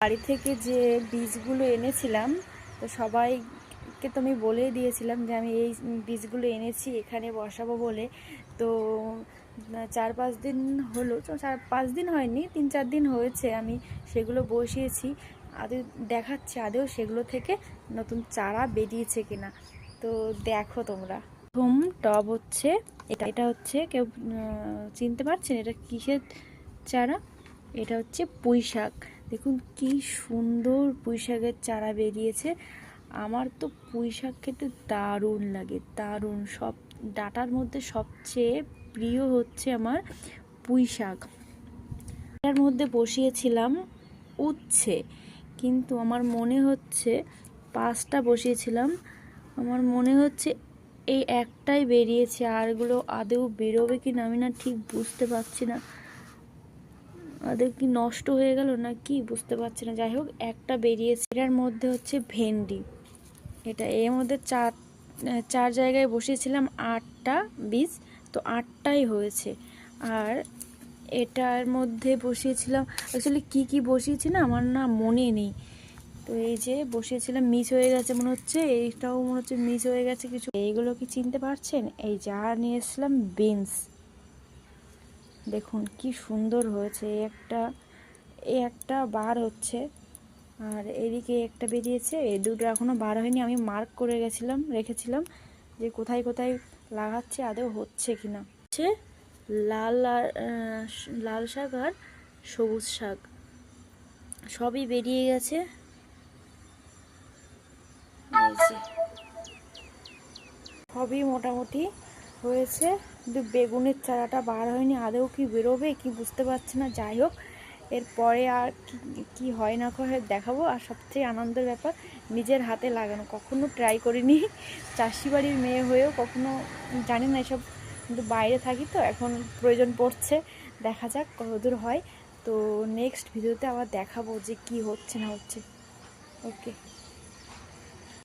বাড়ি থেকে যে বীজগুলো এনেছিলাম, তো সবাইকে তো আমি বলেই দিয়েছিলাম যে আমি এই বীজগুলো এনেছি এখানে বসাবো বলে। তো 4-5 দিন হলো, তো 4-5 দিন হয়নি, 3-4 দিন হয়েছে আমি সেগুলো বসিয়েছি। আদৌ দেখাচ্ছে আদৌ সেগুলো থেকে নতুন চারা বেরিয়েছে কিনা। তো দেখো তোমরা, প্রথম টব হচ্ছে এটা। এটা হচ্ছে কেউ চিনতে পারছেন এটা কিসের চারা? এটা হচ্ছে পুঁই শাক। দেখুন কি সুন্দর পুঁই শাকের চারা বেরিয়েছে। আমার তো পুঁই শাক খেতে দারুণ লাগে, দারুণ। সব ডাঁটার মধ্যে সবচেয়ে প্রিয় হচ্ছে আমার পুঁই শাক। এটার মধ্যে বসিয়েছিলাম উচ্ছে, কিন্তু আমার মনে হচ্ছে 5টা বসিয়েছিলাম, আমার মনে হচ্ছে এই একটাই বেরিয়েছে, আরগুলো আদৌ বেরোবে কি না আমি না ঠিক বুঝতে পারছি না। আদৌ কি নষ্ট হয়ে গেল না কি বুঝতে পারছি না। যাই হোক, একটা বেরিয়েছে। এটার মধ্যে হচ্ছে ভেন্ডি। এটা এর মধ্যে চার জায়গায় বসিয়েছিলাম 8টা বীজ, তো 8টাই হয়েছে। আর এটার মধ্যে বসিয়েছিলাম, অ্যাকচুয়ালি কি বসিয়েছি না আমার না মনে নেই। তো এই যে বসিয়েছিলাম, মিস হয়ে গেছে মনে হচ্ছে, এইটাও মনে হচ্ছে মিস হয়ে গেছে কিছু। এইগুলো কি চিনতে পারছেন? এই যা নিয়ে এসেছিলাম বিনস। দেখুন কি সুন্দর হয়েছে। এই একটা বার হচ্ছে, আর এদিকে একটা বেরিয়েছে। এই দুটো এখনো বার হয়নি, আমি মার্ক করে রেখেছিলাম যে কোথায় কোথায় লাগাচ্ছে আদৌ হচ্ছে কিনা। হচ্ছে লাল আর লাল শাক আর সবুজ শাক সবই বেরিয়ে গেছে। এই যে সবই মোটামুটি হয়েছে, কিন্তু বেগুনের চারাটা বার হয়নি, আদৌ কি বেরোবে কি বুঝতে পারছি না। যাই হোক, এরপরে আর কি হয় না হয় দেখাবো। আর সবচেয়ে আনন্দের ব্যাপার, নিজের হাতে লাগানো। কখনো ট্রাই করিনি, চাষি বাড়ির মেয়ে হয়েও কখনো জানি না এসব, কিন্তু বাইরে থাকি তো এখন প্রয়োজন পড়ছে। দেখা যাক কতদূর হয়। তো নেক্সট ভিডিওতে আবার দেখাবো যে কি হচ্ছে না হচ্ছে। ওকে।